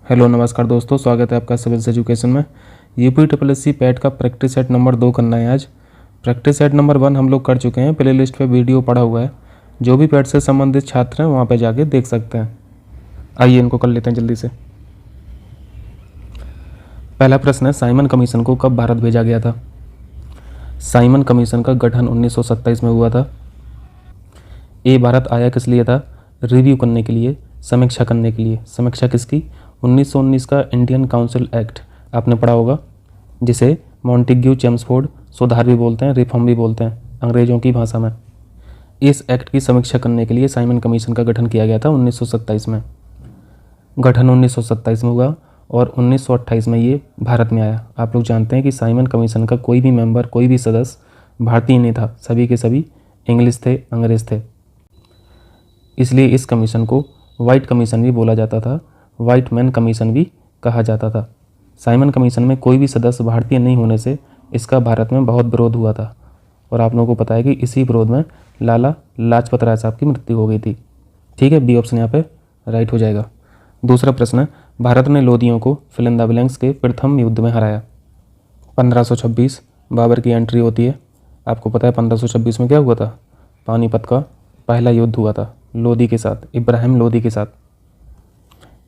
Hello नमस्कार दोस्तों, स्वागत है आपका सिविल्स एजुकेशन में। UP triple S C PET का प्रैक्टिस सेट नंबर 2 करना है आज। प्रैक्टिस सेट नंबर 1 हम लोग कर चुके हैं, प्ले लिस्ट पर वीडियो पड़ा हुआ है। जो भी पैट से संबंधित छात्र हैं वहाँ पे जाके देख सकते हैं। आइए इनको कर लेते हैं जल्दी से। पहला प्रश्न है, साइमन कमीशन को कब भारत भेजा गया था? साइमन कमीशन का गठन 1927 में हुआ था। ए, भारत आया किस लिए था? रिव्यू करने के लिए, समीक्षा करने के लिए। समीक्षा किसकी? 1919 का इंडियन काउंसिल एक्ट आपने पढ़ा होगा, जिसे मॉन्टेग्यू चेम्सफोर्ड सुधार भी बोलते हैं, रिफॉर्म भी बोलते हैं अंग्रेजों की भाषा में। इस एक्ट की समीक्षा करने के लिए साइमन कमीशन का गठन किया गया था 1927 में। गठन 1927 में हुआ और 1928 में ये भारत में आया। आप लोग जानते हैं कि साइमन कमीशन का कोई भी मेंबर, कोई भी सदस्य भारतीय नहीं था, सभी के सभी इंग्लिश थे, अंग्रेज थे। इसलिए इस कमीशन को वाइट कमीशन भी बोला जाता था, वाइट मैन कमीशन भी कहा जाता था। साइमन कमीशन में कोई भी सदस्य भारतीय नहीं होने से इसका भारत में बहुत विरोध हुआ था और आप लोगों को पता है कि इसी विरोध में लाला लाजपत राय साहब की मृत्यु हो गई थी। ठीक है, बी ऑप्शन यहाँ पे राइट हो जाएगा। दूसरा प्रश्न है, भारत ने लोदियों को फिल इन द ब्लैंक्स के प्रथम युद्ध में हराया। 1526 बाबर की एंट्री होती है। आपको पता है 1526 में क्या हुआ था? पानीपत का पहला युद्ध हुआ था लोदी के साथ, इब्राहिम लोदी के साथ।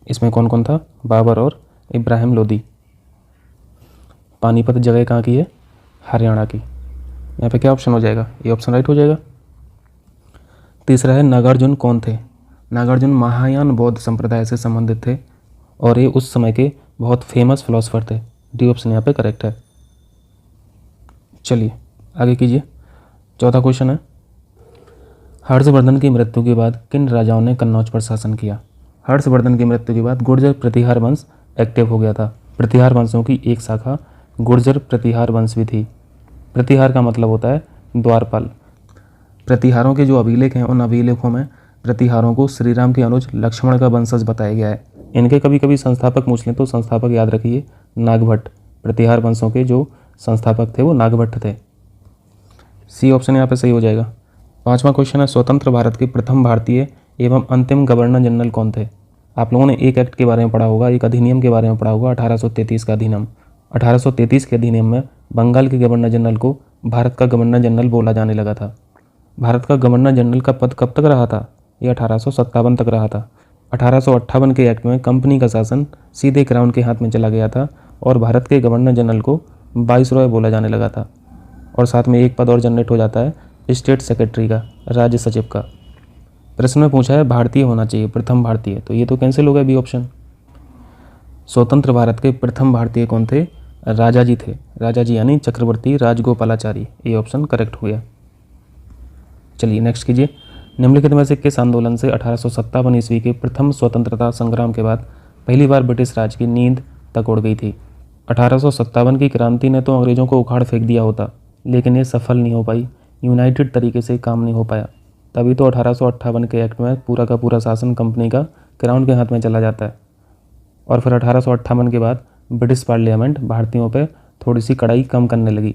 इसमें कौन कौन था? बाबर और इब्राहिम लोदी। पानीपत जगह कहाँ की है? हरियाणा की। यहाँ पे क्या ऑप्शन हो जाएगा? ये ऑप्शन राइट हो जाएगा। तीसरा है, नागार्जुन कौन थे? नागार्जुन महायान बौद्ध संप्रदाय से संबंधित थे और ये उस समय के बहुत फेमस फिलोसफर थे। डी ऑप्शन यहाँ पे करेक्ट है। चलिए आगे कीजिए। चौथा क्वेश्चन है, हर्षवर्धन की मृत्यु के बाद किन राजाओं ने कन्नौज पर शासन किया? हर्षवर्धन की मृत्यु के बाद गुर्जर प्रतिहार वंश एक्टिव हो गया था। प्रतिहार वंशों की एक शाखा गुर्जर प्रतिहार वंश भी थी। प्रतिहार का मतलब होता है द्वारपाल। प्रतिहारों के जो अभिलेख हैं, उन अभिलेखों में प्रतिहारों को श्री राम के अनुज लक्ष्मण का वंशज बताया गया है। इनके कभी कभी संस्थापक पूछ लें तो संस्थापक याद रखिए नागभट्ट। प्रतिहार वंशों के जो संस्थापक थे वो नागभट्ट थे। सी ऑप्शन यहाँ पे सही हो जाएगा। पांचवा क्वेश्चन है, स्वतंत्र भारत के प्रथम भारतीय एवं अंतिम गवर्नर जनरल कौन थे? आप लोगों ने एक एक्ट के बारे में पढ़ा होगा, एक अधिनियम के बारे में पढ़ा होगा, 1833 का अधिनियम। 1833 के अधिनियम में बंगाल के गवर्नर जनरल को भारत का गवर्नर जनरल बोला जाने लगा था। भारत का गवर्नर जनरल का पद कब तक रहा था? ये 1857 तक रहा था। 1858 के एक्ट में कंपनी का शासन सीधे क्राउन के हाथ में चला गया था और भारत के गवर्नर जनरल को वाइसरॉय बोला जाने लगा था। और साथ में एक पद और जनरेट हो जाता है स्टेट सेक्रेटरी का, राज्य सचिव का। प्रश्न में पूछा है भारतीय होना चाहिए, प्रथम भारतीय, तो ये तो कैंसिल हो गया बी ऑप्शन। स्वतंत्र भारत के प्रथम भारतीय कौन थे? राजा जी थे। राजा जी यानी चक्रवर्ती राजगोपालाचारी। ये ऑप्शन करेक्ट हो गया। चलिए नेक्स्ट कीजिए। निम्नलिखित में से किस आंदोलन से 1857 ईस्वी के प्रथम स्वतंत्रता संग्राम के बाद पहली बार ब्रिटिश राज की नींद तक उड़ गई थी? 1857 की क्रांति ने तो अंग्रेजों को उखाड़ फेंक दिया होता, लेकिन ये सफल नहीं हो पाई, यूनाइटेड तरीके से काम नहीं हो पाया। तभी तो 1858 के एक्ट में पूरा का पूरा शासन कंपनी का क्राउन के हाथ में चला जाता है और फिर 1858 के बाद ब्रिटिश पार्लियामेंट भारतीयों पे थोड़ी सी कड़ाई कम करने लगी।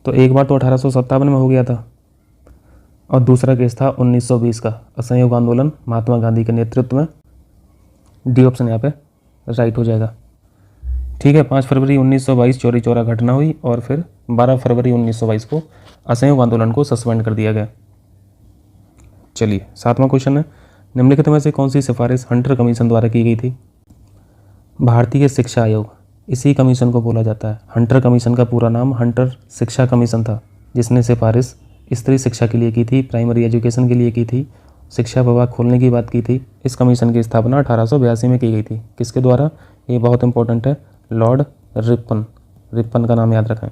तो एक बार तो 1857 में हो गया था और दूसरा केस था 1920 का असहयोग आंदोलन महात्मा गांधी के नेतृत्व में। डी ऑप्शन यहाँ पे राइट हो जाएगा। ठीक है, 5 फरवरी 1922 चौरी चौरा घटना हुई और फिर 12 फरवरी 1922 को असहयोग आंदोलन को सस्पेंड कर दिया गया। चलिए 7वां क्वेश्चन है, निम्नलिखित में से कौन सी सिफारिश हंटर कमीशन द्वारा की गई थी? भारतीय शिक्षा आयोग, इसी कमीशन को बोला जाता है। हंटर कमीशन का पूरा नाम हंटर शिक्षा कमीशन था, जिसने सिफारिश स्त्री शिक्षा के लिए की थी, प्राइमरी एजुकेशन के लिए की थी, शिक्षा विभाग खोलने की बात की थी। इस कमीशन की स्थापना 1882 में की गई थी। किसके द्वारा? ये बहुत इंपॉर्टेंट है, लॉर्ड रिपन। रिपन का नाम याद रखें।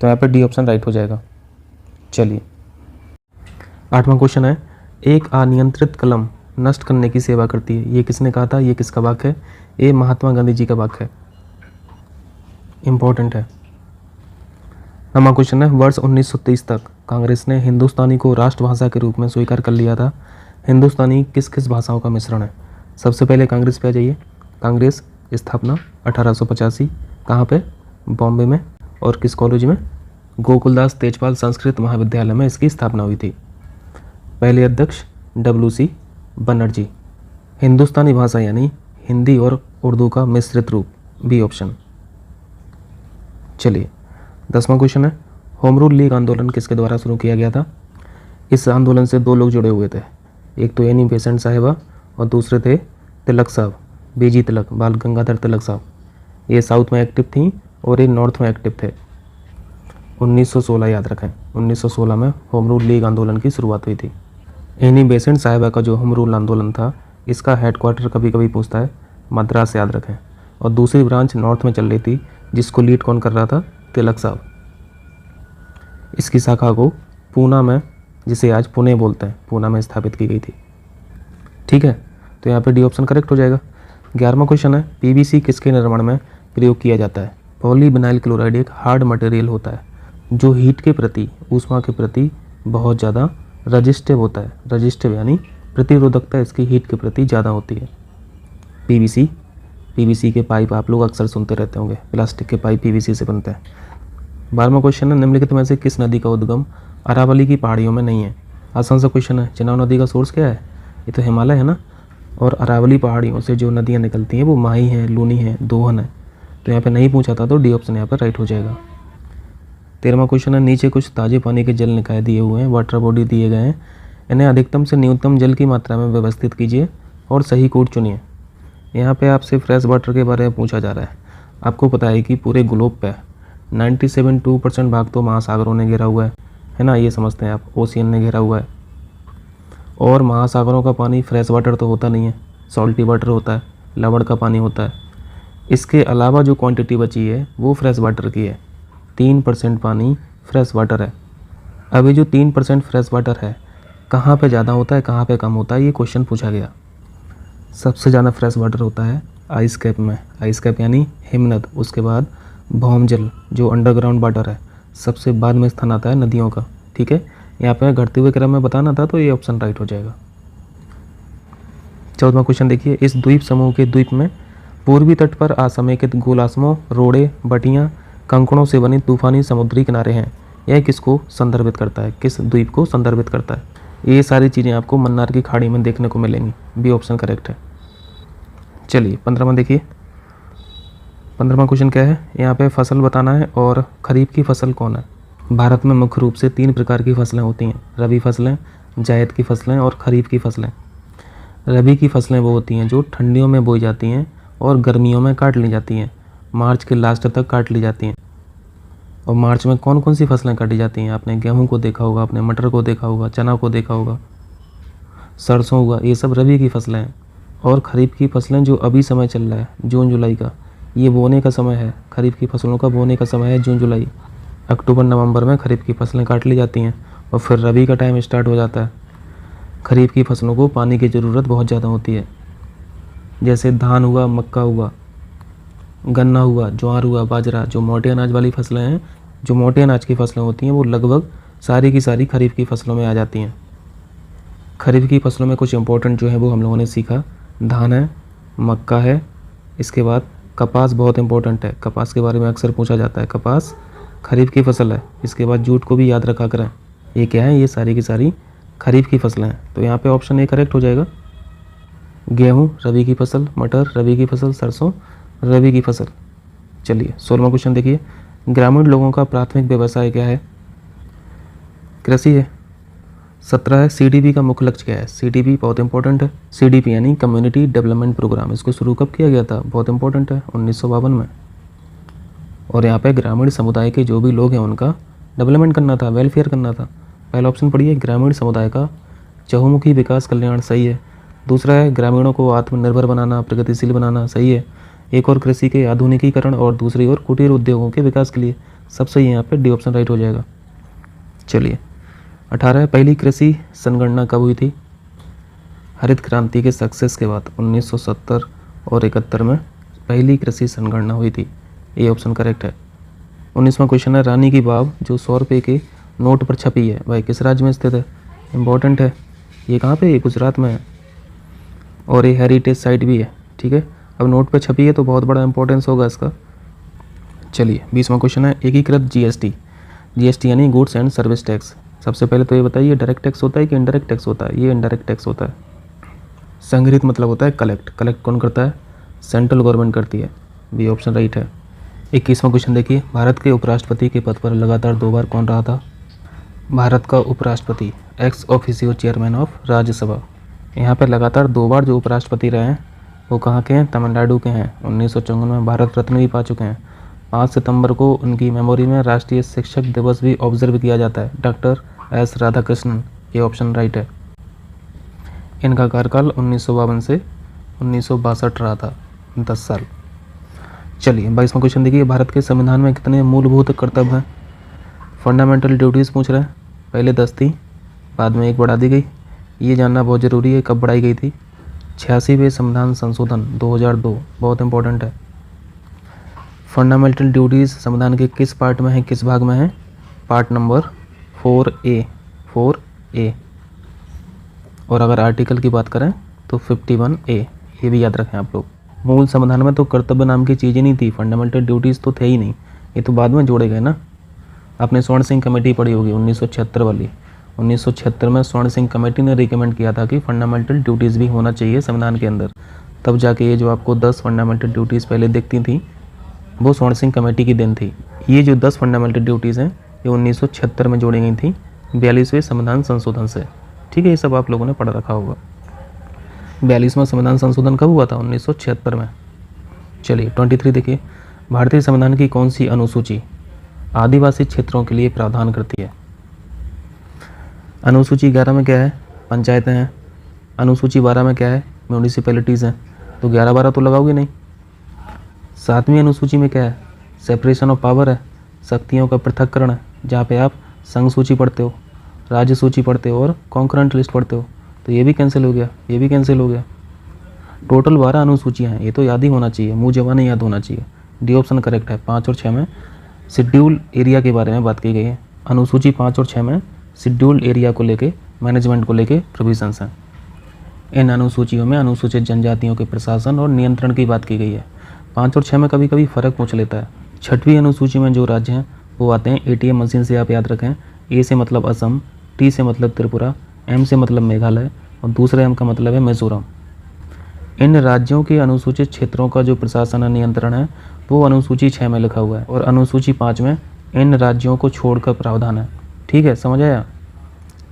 तो यहाँ पर डी ऑप्शन राइट हो जाएगा। चलिए 8वां क्वेश्चन है, एक अनियंत्रित कलम नष्ट करने की सेवा करती है। ये किसने कहा था? ये किसका वाक्य है? ये महात्मा गांधी जी का वाक्य है, इंपॉर्टेंट है। 9वां क्वेश्चन है, वर्ष 1923 तक कांग्रेस ने हिंदुस्तानी को राष्ट्रभाषा के रूप में स्वीकार कर लिया था। हिंदुस्तानी किस किस भाषाओं का मिश्रण है? सबसे पहले कांग्रेस पे आ जाइए। कांग्रेस स्थापना 1885, कहाँ पे? बॉम्बे में। और किस कॉलेज में? गोकुलदास तेजपाल संस्कृत महाविद्यालय में इसकी स्थापना हुई थी। पहले अध्यक्ष WC बनर्जी। हिंदुस्तानी भाषा यानी हिंदी और उर्दू का मिश्रित रूप, बी ऑप्शन। चलिए 10वां क्वेश्चन है, होम रूल लीग आंदोलन किसके द्वारा शुरू किया गया था? इस आंदोलन से 2 लोग जुड़े हुए थे, एक तो एनी बेसेंट साहिबा और दूसरे थे तिलक साहब, बीजी तिलक, बाल गंगाधर तिलक साहब। ये साउथ में एक्टिव थी और ये नॉर्थ में एक्टिव थे। 1916 याद रखें, 1916 में होम रूल लीग आंदोलन की शुरुआत हुई थी। एनी बेसेंट साहिबा का जो होम रूल आंदोलन था, इसका हेडक्वार्टर कभी कभी पूछता है मद्रास, याद रखें। और दूसरी ब्रांच नॉर्थ में चल रही थी, जिसको लीड कौन कर रहा था? तिलक साहब। इसकी शाखा को पूना में, जिसे आज पुणे बोलते हैं, पूना में स्थापित की गई थी। ठीक है, तो यहाँ पे डी ऑप्शन करेक्ट हो जाएगा। 11वां क्वेश्चन है, पीवीसी किसके निर्माण में प्रयोग किया जाता है? पॉलीविनाइल क्लोराइड एक हार्ड मटेरियल होता है जो हीट के प्रति, ऊष्मा के प्रति बहुत ज़्यादा रजिस्टिव होता है। रजिस्टिव यानी प्रतिरोधकता इसकी हीट के प्रति ज़्यादा होती है। पीवीसी के पाइप आप लोग अक्सर सुनते रहते होंगे, प्लास्टिक के पाइप पीवीसी से बनते हैं। 12वां क्वेश्चन है, निम्नलिखित में से किस नदी का उद्गम अरावली की पहाड़ियों में नहीं है? आसान सा क्वेश्चन है। चिनाब नदी का सोर्स क्या है? ये तो हिमालय है ना। और अरावली पहाड़ियों से जो नदियाँ निकलती हैं वो माही है, लूनी है, दोहन है। तो यहाँ पे नहीं पूछा था, तो डी ऑप्शन यहाँ पर राइट हो जाएगा। 13वां क्वेश्चन है, नीचे कुछ ताजे पानी के जल निकाय दिए हुए हैं, वाटर बॉडी दिए गए हैं, इन्हें अधिकतम से न्यूनतम जल की मात्रा में व्यवस्थित कीजिए और सही कोड चुनिए। यहाँ पे आपसे फ्रेश वाटर के बारे में पूछा जा रहा है। आपको पता है कि पूरे ग्लोब पे 97% भाग तो महासागरों ने घेरा हुआ है ना, ये समझते हैं आप, ओशियन ने घेरा हुआ है। और महासागरों का पानी फ्रेश वाटर तो होता नहीं है, सॉल्टी वाटर होता है, लवण का पानी होता है। इसके अलावा जो क्वांटिटी बची है वो फ्रेश वाटर की है। 3% पानी फ्रेश वाटर है। अभी जो 3% फ्रेश वाटर है, कहाँ पे ज़्यादा होता है, कहाँ पे कम होता है, ये क्वेश्चन पूछा गया। सबसे ज़्यादा फ्रेश वाटर होता है आइस कैप में, आइस कैप यानी हिमनद। उसके बाद भौम जल जो अंडरग्राउंड वाटर है, सबसे बाद में स्थान आता है नदियों का। ठीक है, यहाँ पे घटते हुए क्रम में बताना था, तो ये ऑप्शन राइट हो जाएगा। 14वां क्वेश्चन देखिए, इस द्वीप समूह के द्वीप में पूर्वी तट पर असमेकित गोलासमों, रोड़े, बटियाँ, कंकड़ों से बने तूफानी समुद्री किनारे हैं। यह किसको संदर्भित करता है? किस द्वीप को संदर्भित करता है? ये सारी चीज़ें आपको मन्नार की खाड़ी में देखने को मिलेंगी, बी ऑप्शन करेक्ट है। चलिए 15वां देखिए। 15वां क्वेश्चन क्या है? यहाँ पे फसल बताना है और खरीफ की फसल कौन है? भारत में मुख्य रूप से 3 प्रकार की फसलें होती हैं, रबी फसलें, जायद की फसलें और खरीफ की फसलें। रबी की फसलें वो होती हैं जो ठंडियों में बोई जाती हैं और गर्मियों में काट ली जाती हैं, मार्च के लास्ट तक काट ली जाती हैं। और मार्च में कौन कौन सी फसलें काटी जाती हैं? आपने गेहूं को देखा होगा, आपने मटर को देखा होगा, चना को देखा होगा, सरसों होगा, ये सब रबी की फसलें हैं। और खरीफ की फसलें जो अभी समय चल रहा है, जून जुलाई का, ये बोने का समय है। खरीफ की फसलों का बोने का समय है जून जुलाई। अक्टूबर नवंबर में खरीफ की फसलें काट ली जाती हैं और फिर रबी का टाइम स्टार्ट हो जाता है। खरीफ की फसलों को पानी की ज़रूरत बहुत ज़्यादा होती है, जैसे धान हुआ, मक्का हुआ, गन्ना हुआ, ज्वार हुआ, बाजरा। जो मोटे अनाज वाली फसलें हैं, जो मोटे अनाज की फसलें होती हैं, वो लगभग सारी की सारी खरीफ की फसलों में आ जाती हैं। खरीफ की फसलों में कुछ इंपॉर्टेंट जो है वो हम लोगों ने सीखा, धान है, मक्का है, इसके बाद कपास बहुत इंपॉर्टेंट है, कपास के बारे में अक्सर पूछा जाता है, कपास खरीफ की फसल है। इसके बाद जूट को भी याद रखा करें। ये क्या है? ये सारी की सारी खरीफ की फसलें हैं। तो यहाँ पे ऑप्शन ए करेक्ट हो जाएगा। गेहूँ रबी की फसल, मटर रबी की फसल, सरसों रबी की फसल। चलिए 16वां क्वेश्चन देखिए, ग्रामीण लोगों का प्राथमिक व्यवसाय क्या है? कृषि है। 17 है, सीडीपी का मुख्य लक्ष्य क्या है? सीडीपी बहुत इंपॉर्टेंट है। सीडीपी यानी कम्युनिटी डेवलपमेंट प्रोग्राम, इसको शुरू कब किया गया था? बहुत इंपॉर्टेंट है, 1952 में। और यहाँ पे ग्रामीण समुदाय के जो भी लोग हैं उनका डेवलपमेंट करना था, वेलफेयर करना था। पहला ऑप्शन पढ़िए, ग्रामीण समुदाय का चहुमुखी विकास कल्याण, सही है। दूसरा है ग्रामीणों को आत्मनिर्भर बनाना, प्रगतिशील बनाना, सही है। एक और कृषि के आधुनिकीकरण और दूसरी ओर कुटीर उद्योगों के विकास के लिए, सब सही है। यहाँ पे डी ऑप्शन राइट हो जाएगा। चलिए 18 है, पहली कृषि संगणना कब हुई थी? हरित क्रांति के सक्सेस के बाद 1970 और 71 में पहली कृषि संगणना हुई थी। ये ऑप्शन करेक्ट है। 19वां क्वेश्चन है, रानी की वाव जो 100 रुपये के नोट पर छपी है वह किस राज्य में स्थित है? इम्पोर्टेंट है। ये कहाँ पे? ये गुजरात में है और ये हेरिटेज साइट भी है। ठीक है, अब नोट पे छपी है तो बहुत बड़ा इंपॉर्टेंस होगा इसका। चलिए 20वां क्वेश्चन है, एकीकृत जीएसटी। जीएसटी यानी गुड्स एंड सर्विस टैक्स। सबसे पहले तो ये बताइए, डायरेक्ट टैक्स होता है कि इनडायरेक्ट टैक्स होता है? ये इनडायरेक्ट टैक्स होता है। संग्रहित मतलब होता है कलेक्ट। कलेक्ट कौन करता है? सेंट्रल गवर्नमेंट करती है, बी ऑप्शन राइट है। 21वां क्वेश्चन देखिए, भारत के उपराष्ट्रपति के पद पर लगातार 2 बार कौन रहा था? भारत का उपराष्ट्रपति, ex officio chairman of Rajya Sabha. यहाँ पर लगातार 2 बार जो उपराष्ट्रपति रहे हैं वो कहाँ के हैं? तमिलनाडु के हैं। 1954 में भारत रत्न भी पा चुके हैं। 5 सितंबर को उनकी मेमोरी में राष्ट्रीय शिक्षक दिवस भी ऑब्जर्व किया जाता है। डॉक्टर एस राधाकृष्णन, ये ऑप्शन राइट है। इनका कार्यकाल 1952 से 1962 रहा था, 10 साल। चलिए 22वां क्वेश्चन देखिए, भारत के संविधान में कितने मूलभूत कर्तव्य हैं? फंडामेंटल ड्यूटीज़ पूछ रहे हैं। पहले 10 थी, बाद में 1 बढ़ा दी गई। ये जानना बहुत ज़रूरी है, कब बढ़ाई गई थी? 86वें संविधान संशोधन 2002, बहुत इंपॉर्टेंट है। फंडामेंटल ड्यूटीज़ संविधान के किस पार्ट में है, किस भाग में है? Part number 4A। और अगर आर्टिकल की बात करें तो 51A, ये भी याद रखें आप लोग। मूल संविधान में तो कर्तव्य नाम की चीज़ ही नहीं थी, फंडामेंटल ड्यूटीज़ तो थे ही नहीं, ये तो बाद में जोड़े गए ना। आपने स्वर्ण सिंह कमेटी पढ़ी होगी 1976 वाली। 1976 में स्वर्ण सिंह कमेटी ने रिकमेंड किया था कि फंडामेंटल ड्यूटीज़ भी होना चाहिए संविधान के अंदर। तब जाके ये जो आपको 10 फंडामेंटल ड्यूटीज़ पहले दिखती थी वो स्वर्ण सिंह कमेटी की देन थी। ये जो 10 फंडामेंटल ड्यूटीज़ हैं ये 1976 में जोड़ी गई थी 42वें संविधान संशोधन से। ठीक है, ये सब आप लोगों ने पढ़ रखा होगा। 42वां संविधान संशोधन कब हुआ था? 1976 में। चलिए 23 देखिए, भारतीय संविधान की कौन सी अनुसूची आदिवासी क्षेत्रों के लिए प्रावधान करती है? अनुसूची 11 में क्या है? पंचायतें हैं। अनुसूची 12 में क्या है? म्यूनिसिपैलिटीज़ हैं। तो 11-12 तो लगाओगे नहीं। 7वीं अनुसूची में क्या है? सेपरेशन ऑफ पावर है, शक्तियों का पृथक्करण है, जहाँ पे आप संघ सूची पढ़ते हो, राज्य सूची पढ़ते हो और कॉन्करेंट लिस्ट पढ़ते हो। तो ये भी कैंसिल हो गया, ये भी कैंसिल हो गया। टोटल 12 अनुसूचियाँ हैं, ये तो याद ही होना चाहिए, मुँह जबान नहीं याद होना चाहिए। डी ऑप्शन करेक्ट है। 5 और 6 में शेड्यूल एरिया के बारे में बात की गई है। अनुसूची 5 और 6 में शेड्यूल एरिया को लेके, मैनेजमेंट को लेके प्रोविजंस हैं। इन अनुसूचियों में अनुसूचित जनजातियों के प्रशासन और नियंत्रण की बात की गई है। 5 और 6 में कभी कभी फ़र्क पूछ लेता है। 6वीं अनुसूची में जो राज्य हैं वो आते हैं एटीएम मशीन से, आप याद रखें। ए से मतलब असम, टी से मतलब त्रिपुरा, एम से मतलब मेघालय और दूसरे एम का मतलब है मिजोरम। इन राज्यों के अनुसूचित क्षेत्रों का जो प्रशासन और नियंत्रण है वो अनुसूची 6 में लिखा हुआ है और अनुसूची 5 में इन राज्यों को छोड़कर प्रावधान है। ठीक है, समझ आया?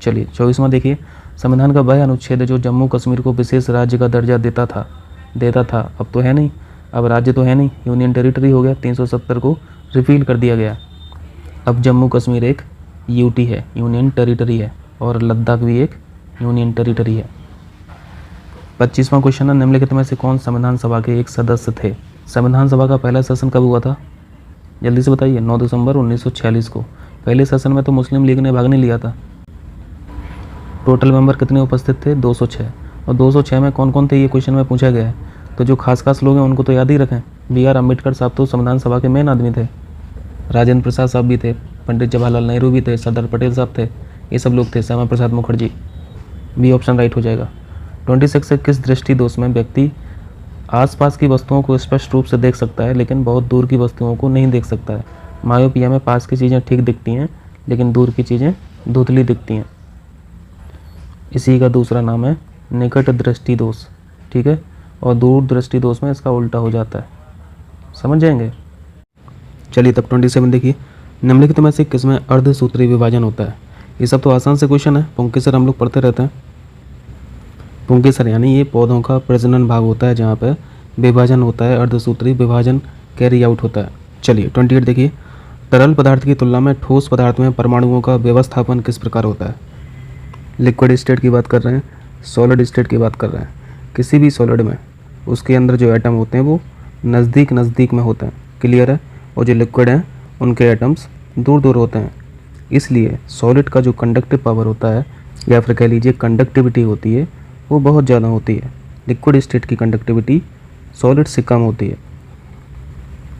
चलिए 24वां देखिए, संविधान का वह अनुच्छेद जो जम्मू कश्मीर को विशेष राज्य का दर्जा देता था, अब तो है नहीं, अब राज्य तो है नहीं, यूनियन टेरिटरी हो गया। 370 को रिपील कर दिया गया। अब जम्मू कश्मीर एक यूटी है, यूनियन टेरिटरी है, और लद्दाख भी एक यूनियन टेरिटरी है। 25वां क्वेश्चन है, निम्नलिखित में से कौन संविधान सभा के एक सदस्य थे? संविधान सभा का पहला सेशन कब हुआ था? जल्दी से बताइए। 9 दिसंबर 1946 को। पहले सेशन में तो मुस्लिम लीग ने भाग नहीं लिया था। टोटल मेंबर कितने उपस्थित थे? 206। और 206 में कौन कौन थे ये क्वेश्चन में पूछा गया है, तो जो खास लोग हैं उनको तो याद ही रखें। BR अम्बेडकर साहब तो संविधान सभा के मेन आदमी थे, राजेंद्र प्रसाद साहब भी थे, पंडित जवाहरलाल नेहरू भी थे, सरदार पटेल साहब थे, ये सब लोग थे, Shyama Prasad Mukherjee. B option right हो जाएगा। 26 से किस दृष्टि दोष में व्यक्ति आसपास की वस्तुओं को स्पष्ट रूप से देख सकता है लेकिन बहुत दूर की वस्तुओं को नहीं देख सकता है? मायोपिया में पास की चीज़ें ठीक दिखती हैं लेकिन दूर की चीज़ें धुंधली दिखती हैं। इसी का दूसरा नाम है निकट दृष्टि दोष। ठीक है, और दूर दृष्टि दोष में इसका उल्टा हो जाता है। समझ जाएंगे? चलिए तब 27 देखिए, निम्नलिखित में से किसमें अर्धसूत्री विभाजन होता है? ये सब तो आसान से क्वेश्चन है, पुंकेसर हम लोग पढ़ते रहते हैं। पुंकेसर यानी ये पौधों का प्रजनन भाग होता है जहाँ पर विभाजन होता है, अर्धसूत्री विभाजन कैरी आउट होता है। चलिए 28 देखिए, तरल पदार्थ की तुलना में ठोस पदार्थ में परमाणुओं का व्यवस्थापन किस प्रकार होता है? लिक्विड स्टेट की बात कर रहे हैं, सॉलिड स्टेट की बात कर रहे हैं। किसी भी सॉलिड में उसके अंदर जो एटम होते हैं वो नज़दीक में होते हैं, क्लियर है, और जो लिक्विड हैं उनके एटम्स दूर होते हैं। इसलिए सॉलिड का जो कंडक्टिव पावर होता है या फिर कह लीजिए कंडक्टिविटी होती है वो बहुत ज़्यादा होती है। लिक्विड स्टेट की कंडक्टिविटी सॉलिड से कम होती है।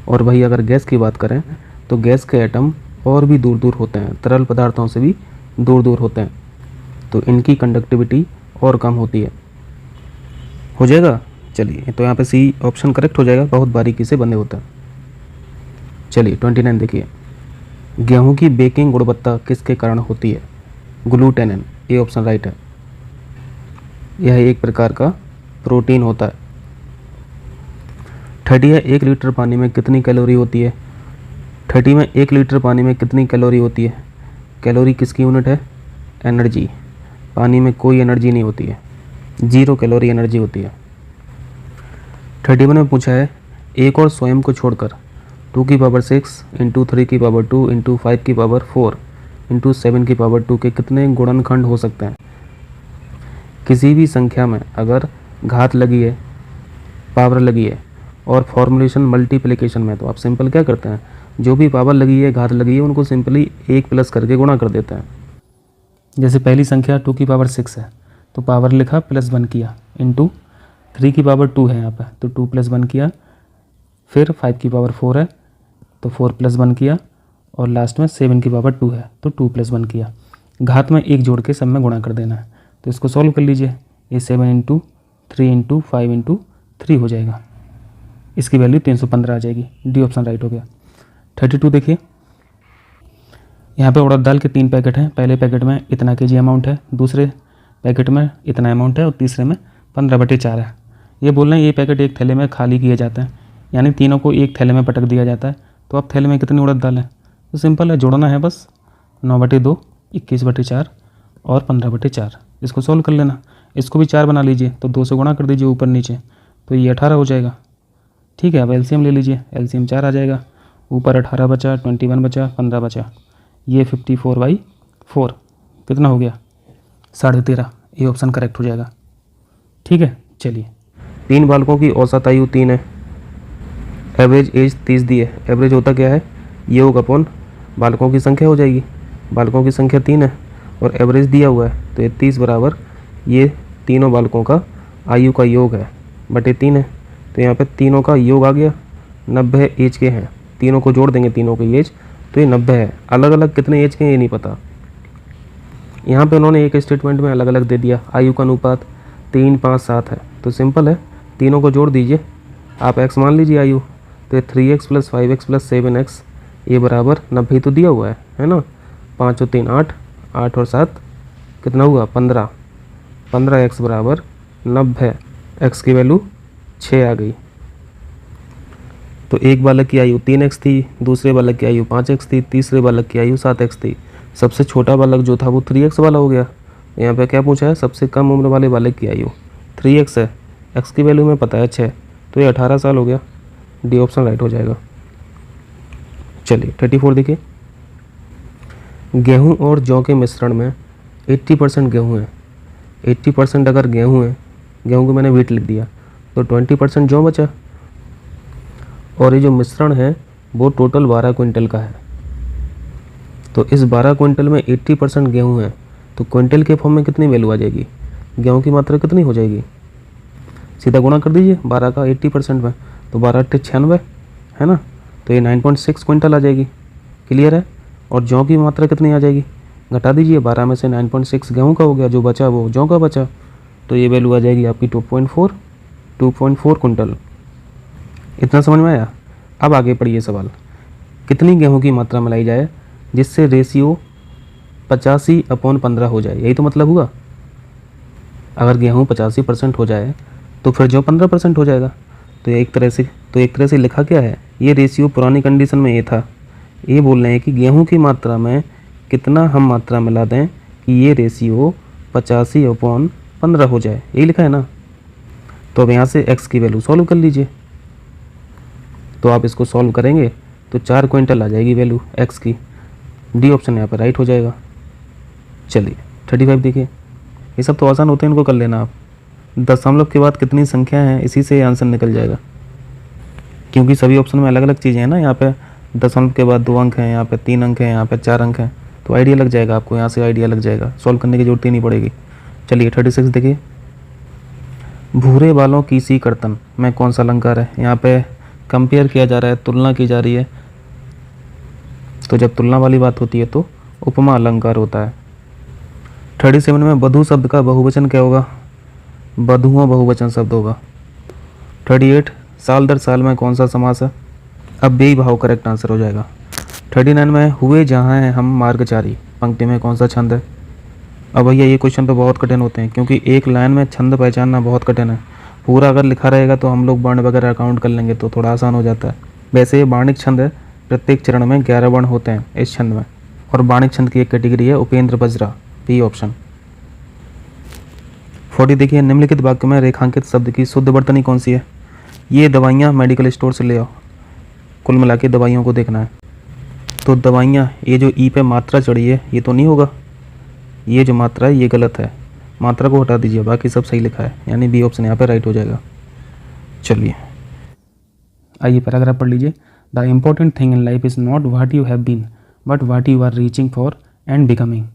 और वही अगर गैस की बात करें तो गैस के एटम और भी दूर होते हैं, तरल पदार्थों से भी दूर होते हैं, तो इनकी कंडक्टिविटी और कम होती है। हो जाएगा? चलिए तो यहाँ पे सी ऑप्शन करेक्ट हो जाएगा, बहुत बारीकी से बंधे होते हैं। चलिए 29 देखिए, गेहूं की बेकिंग गुणवत्ता किसके कारण होती है? ग्लूटेनिन, ये ऑप्शन राइट है। यह एक प्रकार का प्रोटीन होता है। 30 है 1 लीटर पानी में कितनी कैलोरी होती है? 30 में 1 लीटर पानी में कितनी कैलोरी होती है? कैलोरी किसकी यूनिट है? एनर्जी। पानी में कोई एनर्जी नहीं होती है, 0 कैलोरी एनर्जी होती है। 31 में पूछा है एक और स्वयं को छोड़कर 2 की पावर 6 इंटू 3 की पावर 2 इंटू 5 की पावर 4 इंटू 7 की पावर 2 के कितने गुणनखंड हो सकते हैं? किसी भी संख्या में अगर घात लगी है, पावर लगी है और फॉर्मुलेशन मल्टीप्लिकेशन में, तो आप सिंपल क्या करते हैं, जो भी पावर लगी है, घात लगी है, उनको सिंपली 1 प्लस करके गुणा कर देते हैं। जैसे पहली संख्या 2 की पावर 6 है तो पावर लिखा प्लस 1 किया, इंटू 3 की पावर 2 है यहाँ पे तो 2 प्लस 1 किया, फिर 5 की पावर 4 है तो 4 प्लस 1 किया, और लास्ट में 7 की पावर 2 है तो 2 प्लस 1 किया। घात में 1 जोड़ के सब में गुणा कर देना है। तो इसको सॉल्व कर लीजिए, ये 7 इंटू 3 इंटू 5 इंटू 3 हो जाएगा, इसकी वैल्यू 315 आ जाएगी। डी ऑप्शन राइट हो गया। 32 देखिए, यहाँ पे उड़द दाल के 3 पैकेट हैं। पहले पैकेट में इतना केजी अमाउंट है, दूसरे पैकेट में इतना अमाउंट है और तीसरे में 15/4 है। ये बोल रहे हैं ये पैकेट एक थैले में खाली किए जाते हैं, यानी तीनों को एक थैले में पटक दिया जाता है। तो अब थैले में कितनी उड़द दाल है? तो सिंपल है, जोड़ना है बस, 9/2, 21/4 और 15/4। इसको सॉल्व कर लेना। इसको भी 4 बना लीजिए तो 2 से गुणा कर दीजिए ऊपर नीचे, तो ये 18 हो जाएगा। ठीक है, अब एलसीएम ले लीजिए, एलसीएम 4 आ जाएगा, ऊपर 18 बचा, 21 बचा, 15 बचा, ये 54/4 कितना हो गया? 13.5। ये ऑप्शन करेक्ट हो जाएगा। ठीक है, चलिए। 3 बालकों की औसत आयु 3 है, एवरेज एज 30 दी है। एवरेज होता क्या है? योग अपॉन बालकों की संख्या हो जाएगी। बालकों की संख्या 3 है और एवरेज दिया हुआ है, तो ये 30 बराबर ये तीनों बालकों का आयु का योग है बटे 3 है। तो यहाँ पे तीनों का योग आ गया, 90 एज के हैं। तीनों को जोड़ देंगे, तीनों की एज, तो ये 90 है। अलग अलग कितने एज के हैं ये नहीं पता। यहाँ पे उन्होंने एक स्टेटमेंट में अलग अलग दे दिया। आयु का अनुपात 3, 5, 7 है, तो सिंपल है, तीनों को जोड़ दीजिए। आप x मान लीजिए आयु, तो 3x + 5x + 7x ये बराबर 90 तो दिया हुआ है ना। 5 और 3 8, 8 और 7 कितना हुआ? 15। 15x बराबर 90, x की वैल्यू 6 आ गई। तो एक बालक की आयु 3x थी, दूसरे बालक की आयु 5x थी, तीसरे बालक की आयु 7x थी। सबसे छोटा बालक जो था वो 3x वाला हो गया। यहाँ पे क्या पूछा है? सबसे कम उम्र वाले बालक की आयु 3x है, x की वैल्यू में पता है 6, तो ये 18 साल हो गया। डी ऑप्शन राइट हो जाएगा। चलिए 34 देखिए, गेहूं और जौ के मिश्रण में 80% गेहूं है। 80% अगर गेहूं है, गेहूं को मैंने वेट लिख दिया, तो 20% जौ बचा, और ये जो मिश्रण है वो टोटल 12 क्विंटल का है। तो इस 12 क्विंटल में 80% गेहूं है, तो क्विंटल के फॉर्म में कितनी वैल्यू आ जाएगी? गेहूं की मात्रा कितनी हो जाएगी? सीधा गुणा कर दीजिए 12 का 80% में, तो 12 × 96 है ना, तो ये 9.6 क्विंटल आ जाएगी। क्लियर है? और जौ की मात्रा कितनी आ जाएगी? घटा दीजिए, 12 में से 9.6 गेहूं का हो गया, जो बचा वो जौ का बचा, तो ये वैल्यू आ जाएगी आपकी 2.4 क्विंटल। इतना समझ में आया? अब आगे पढ़िए सवाल। कितनी गेहूं की मात्रा मिलाई जाए जिससे रेशियो 85/15 हो जाए? यही तो मतलब हुआ। अगर गेहूं 85% हो जाए तो फिर जौ 15% हो जाएगा। तो एक तरह से लिखा क्या है? ये रेशियो पुरानी कंडीशन में ये था। ये बोल रहे हैं कि गेहूं की मात्रा में कितना हम मात्रा मिला दें कि ये रेशियो 85/15 हो जाए, यही लिखा है ना। तो अब यहाँ से x की वैल्यू सॉल्व कर लीजिए। तो आप इसको सॉल्व करेंगे तो 4 क्विंटल आ जाएगी वैल्यू x की। डी ऑप्शन यहाँ पर राइट हो जाएगा। चलिए 35 देखिए, ये सब तो आसान होते हैं, इनको कर लेना आप। दशमलव के बाद कितनी संख्या है, इसी से आंसर निकल जाएगा, क्योंकि सभी ऑप्शन में अलग अलग चीज़ें हैं ना। यहाँ पे दशमलव के बाद 2 अंक हैं, यहाँ पे 3 अंक हैं, यहाँ पे 4 अंक हैं, तो आइडिया लग जाएगा आपको, यहाँ से आइडिया लग जाएगा, सॉल्व करने की जरूरत ही नहीं पड़ेगी। चलिए 36 देखिए, भूरे बालों की सी कर्तन में कौन सा अलंकार है? यहाँ पे कंपेयर किया जा रहा है, तुलना की जा रही है, तो जब तुलना वाली बात होती है तो उपमा अलंकार होता है। 37 में बधू शब्द का बहुवचन क्या होगा? बधुओं बहुवचन शब्द होगा। 38 साल दर साल में कौन सा समास है? अब बेई भाव करेक्ट आंसर हो जाएगा। 39 में हुए जहाँ हैं हम मार्गचारी पंक्ति में कौन सा छंद है? अब भैया ये क्वेश्चन तो बहुत कठिन होते हैं, क्योंकि एक लाइन में छंद पहचानना बहुत कठिन है। पूरा अगर लिखा रहेगा तो हम लोग वर्ण वगैरह काउंट कर लेंगे तो थोड़ा आसान हो जाता है। वैसे ये बाणिक छंद है, प्रत्येक चरण में 11 वर्ण होते हैं इस छंद में। और बाणिक छंद की एक कैटेगरी है उपेंद्र बजरा, बी ऑप्शन। 40 देखिए, निम्नलिखित वाक्य में रेखांकित शब्द की शुद्ध वर्तनी कौन सी है? ये दवाइयाँ मेडिकल स्टोर से ले आओ। कुल मिला के दवाइयों को देखना है। तो दवाइयाँ, ये जो ई पे मात्रा चढ़ी है ये तो नहीं होगा, ये जो मात्रा है ये गलत है, मात्रा को हटा दीजिए, बाकी सब सही लिखा है, यानी बी ऑप्शन यहाँ पे राइट हो जाएगा। चलिए आइए पैराग्राफ पढ़ लीजिए। The important thing in life is not what you have been but what you are reaching for and becoming.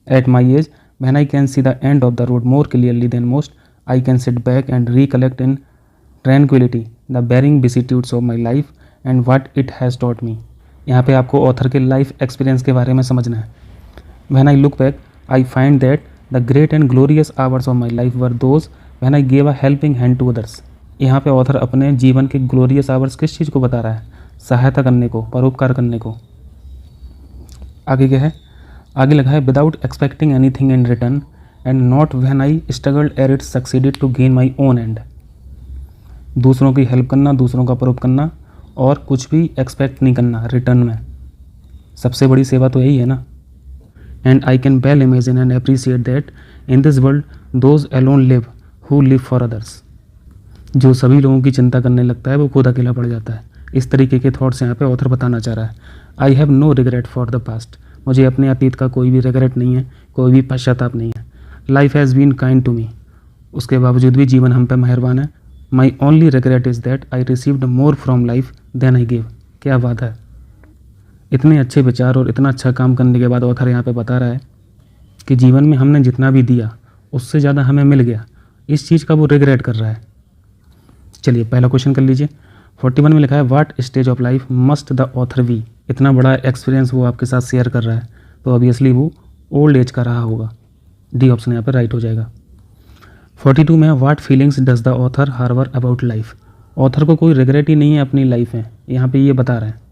At my age when I can see the end of the road more clearly than most, I can sit back and recollect in tranquility the varying vicissitudes of my life and what it has taught me। यहाँ पे आपको author के life experience के बारे में समझना है। When I look back, I find that the great and glorious hours of my life were those when I gave a helping hand to others। यहाँ पे ऑथर अपने जीवन के ग्लोरियस आवर्स किस चीज़ को बता रहा है? सहायता करने को, परोपकार करने को। आगे क्या है? आगे लिखा है without expecting anything in return and not when I struggled at it succeeded to gain my own end. दूसरों की हेल्प करना, दूसरों का परोप करना और कुछ भी एक्सपेक्ट नहीं करना रिटर्न में, सबसे बड़ी सेवा तो यही है ना। And I can well imagine and appreciate that in this world those alone live who live for others. जो सभी लोगों की चिंता करने लगता है वो खुद अकेला पड़ जाता है। इस तरीके के थॉट्स यहाँ पे ऑथर बताना चाह रहा है। I have no regret for the past. मुझे अपने अतीत का कोई भी रिग्रेट नहीं है, कोई भी पश्चाताप नहीं है। Life has been kind to me. उसके बावजूद भी जीवन हम पे मेहरबान है। My only regret is that I received more from life than I give. क्या बात है! इतने अच्छे विचार और इतना अच्छा काम करने के बाद ऑथर यहाँ पे बता रहा है कि जीवन में हमने जितना भी दिया उससे ज़्यादा हमें मिल गया, इस चीज़ का वो रिग्रेट कर रहा है। चलिए पहला क्वेश्चन कर लीजिए। 41 में लिखा है what stage of life must the author be. इतना बड़ा एक्सपीरियंस वो आपके साथ शेयर कर रहा है तो ऑब्वियसली वो ओल्ड एज का रहा होगा। डी ऑप्शन यहाँ पर राइट हो जाएगा। 42 में what feelings does the author harbour about life. Author को कोई रिग्रेट ही नहीं है अपनी लाइफ में, यहाँ पे ये बता रहा है।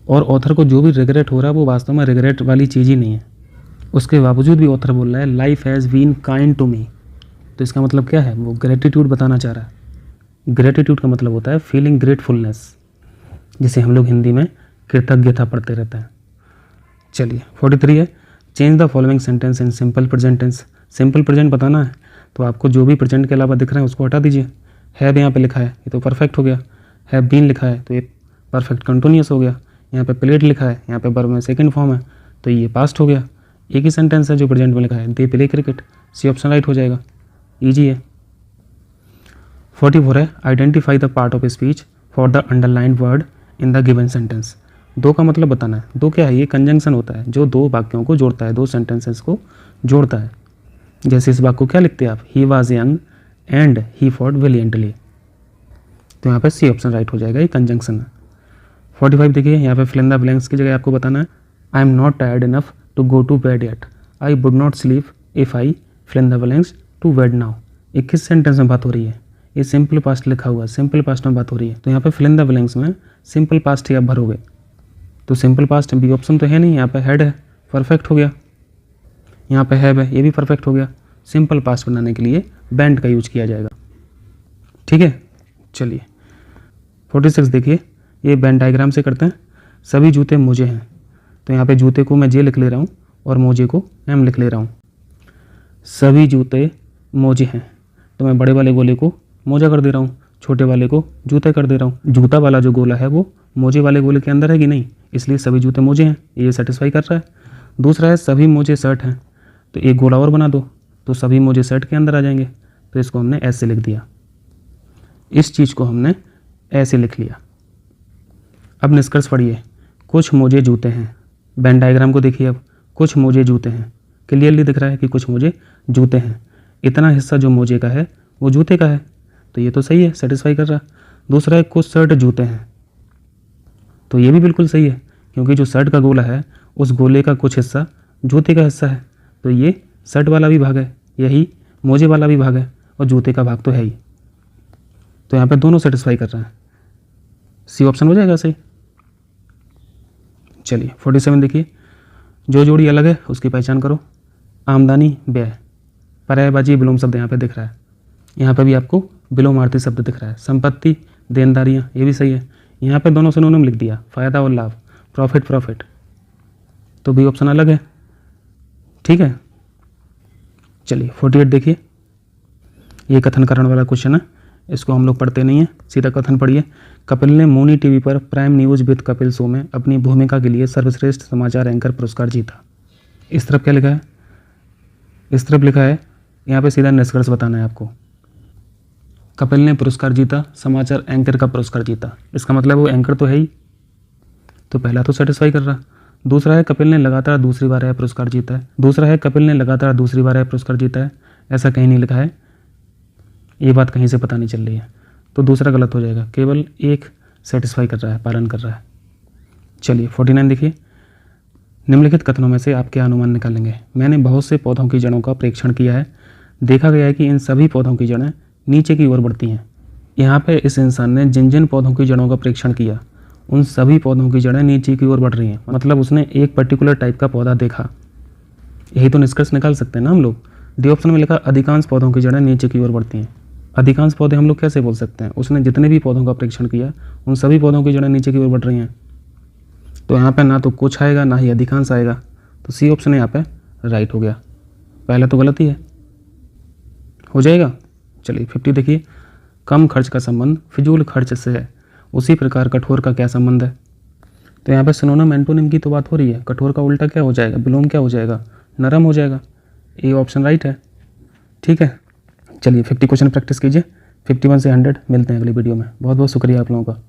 और ऑथर को जो भी रिग्रेट हो रहा है वो वास्तव में रिग्रेट वाली चीज़ ही नहीं है। उसके बावजूद भी ऑथर बोल रहा है life has been kind to me. तो इसका मतलब क्या है? वो ग्रेटिट्यूड बताना चाह रहा है। ग्रेटिट्यूड का मतलब होता है फीलिंग ग्रेटफुलनेस, जिसे हम लोग हिंदी में कृतज्ञता पढ़ते रहते हैं। चलिए 43 है change the following sentence in simple present tense. Simple present बताना है तो आपको जो भी प्रेजेंट के अलावा दिख रहा है उसको हटा दीजिए। हैव यहाँ पे लिखा है ये तो परफेक्ट हो गया, हैव बीन लिखा है तो ये परफेक्ट कंटिन्यूस हो गया, यहाँ पे प्लेड लिखा है, यहाँ पे वर्ब में सेकंड फॉर्म है तो ये पास्ट हो गया। एक ही सेंटेंस है जो प्रेजेंट में लिखा है, they play cricket. C option right हो जाएगा, ईजी है। 44 है identify the part of speech for the underlined word in the given sentence. दो का मतलब बताना है। दो क्या है? ये कंजंक्शन होता है जो दो वाक्यों को जोड़ता है, दो सेंटेंसेस को जोड़ता है। जैसे इस वाक्य को क्या लिखते हैं आप? He was young and he fought valiantly. तो यहाँ पे सी ऑप्शन राइट हो जाएगा, ये कंजंक्शन है। 45 देखिए यहाँ पे फिल इन द ब्लैंक्स की जगह आपको बताना है I am not tired enough to go to bed yet, I would not sleep if I fill in the blanks to bed now. ये किस सेंटेंस में बात हो रही है? ये सिंपल पास्ट लिखा हुआ है, सिंपल पास्ट में बात हो रही है। तो यहाँ पे फिल इन द ब्लैंक्स में सिंपल पास्ट ही आप भरोगे। तो सिंपल पास्ट बी ऑप्शन तो है नहीं, यहाँ पे हेड है, परफेक्ट हो गया। यहाँ पे हैव है, ये भी परफेक्ट हो गया। सिंपल पास्ट बनाने के लिए बैंड का यूज किया जाएगा। ठीक है, चलिए 46 देखिए, ये बैंड डायग्राम से करते हैं। सभी जूते मुझे हैं, तो यहाँ पे जूते को मैं जे लिख ले रहा हूँ और मोजे को एम लिख ले रहा हूँ। सभी जूते मोजे हैं तो मैं बड़े वाले गोले को मोजा कर दे रहा हूँ, छोटे वाले को जूते कर दे रहा हूँ। जूता वाला जो गोला है वो मोजे वाले गोले के अंदर है कि नहीं, इसलिए सभी जूते मोजे हैं, ये सेटिस्फाई कर रहा है। दूसरा है सभी मोजे शर्ट हैं, तो एक गोला और बना दो तो सभी मोजे शर्ट के अंदर आ जाएंगे। तो इसको हमने ऐसे लिख दिया, इस चीज़ को हमने ऐसे लिख लिया। अब निष्कर्ष पढ़िए, कुछ मोजे जूते हैं। वेन डायग्राम को देखिए, अब कुछ मोजे जूते हैं, क्लियरली दिख रहा है कि कुछ मोजे जूते हैं। इतना हिस्सा जो मोजे का है वो जूते का है, तो ये तो सही है, सेटिस्फाई कर रहा। दूसरा है कुछ शर्ट जूते हैं, तो ये भी बिल्कुल सही है क्योंकि जो शर्ट का गोला है उस गोले का कुछ हिस्सा जूते का हिस्सा है, तो ये शर्ट वाला भी भाग है, यही मोजे वाला भी भाग है और जूते का भाग तो है ही। तो यहाँ पे दोनों सेटिस्फाई कर रहे हैं, सी ऑप्शन हो जाएगा सही। चलिए 47 देखिए, जो जोड़ी अलग है उसकी पहचान करो। आमदनी व्यय, पर्यायवाची विलोम शब्द यहाँ पे दिख रहा है। यहाँ पे भी आपको विलोमार्थी शब्द दिख रहा है। संपत्ति, देनदारियाँ, ये भी सही है। यहाँ पे दोनों सिनोनिम लिख दिया, फ़ायदा और लाभ, प्रॉफिट, तो बी ऑप्शन अलग है। ठीक है, चलिए 48 देखिए, ये कथनकरण वाला क्वेश्चन है, इसको हम लोग पढ़ते नहीं हैं, सीधा कथन पढ़िए। कपिल ने मोनी टीवी पर prime news with Kapil show में अपनी भूमिका के लिए सर्वश्रेष्ठ समाचार एंकर पुरस्कार जीता। इस तरफ क्या लिखा है? इस तरफ लिखा है, यहाँ पे सीधा निष्कर्ष बताना है आपको। कपिल ने पुरस्कार जीता, समाचार एंकर का पुरस्कार जीता, इसका मतलब वो एंकर तो है ही, तो पहला तो सेटिस्फाई कर रहा। दूसरा है कपिल ने लगातार दूसरी बार यह पुरस्कार जीता है। दूसरा है कपिल ने लगातार दूसरी बार यह पुरस्कार जीता है, ऐसा कहीं नहीं लिखा है, ये बात कहीं से पता नहीं चल रही है, तो दूसरा गलत हो जाएगा। केवल एक सेटिस्फाई कर रहा है, पालन कर रहा है। चलिए 49 देखिए, निम्नलिखित कथनों में से आप क्या अनुमान निकालेंगे? मैंने बहुत से पौधों की जड़ों का परीक्षण किया है, देखा गया है कि इन सभी पौधों की जड़ें नीचे की ओर बढ़ती हैं। यहाँ पे इस इंसान ने जिन जिन पौधों की जड़ों का परीक्षण किया, उन सभी पौधों की जड़ें नीचे की ओर बढ़ रही हैं, मतलब उसने एक पर्टिकुलर टाइप का पौधा देखा, यही तो निष्कर्ष निकाल सकते हैं ना हम लोग। डी ऑप्शन में लिखा अधिकांश पौधों की जड़ें नीचे की ओर बढ़ती हैं। अधिकांश पौधे हम लोग कैसे बोल सकते हैं? उसने जितने भी पौधों का परीक्षण किया, उन सभी पौधों की जड़ें नीचे की ओर बढ़ रही हैं, तो यहाँ पे ना तो कुछ आएगा ना ही अधिकांश आएगा, तो सी ऑप्शन यहाँ पे राइट हो गया। पहला तो गलत ही है, हो जाएगा। चलिए 50 देखिए, कम खर्च का संबंध फिजूल खर्च से है, उसी प्रकार कठोर का क्या संबंध है? तो यहाँ पे सिनोनिम एंटोनिम की तो बात हो रही है, कठोर का उल्टा क्या हो जाएगा? विलोम क्या हो जाएगा? नरम हो जाएगा। ए ऑप्शन राइट है। ठीक है, चलिए 50 क्वेश्चन प्रैक्टिस कीजिए। 51 से 100 मिलते हैं अगली वीडियो में। बहुत बहुत शुक्रिया आप लोगों का।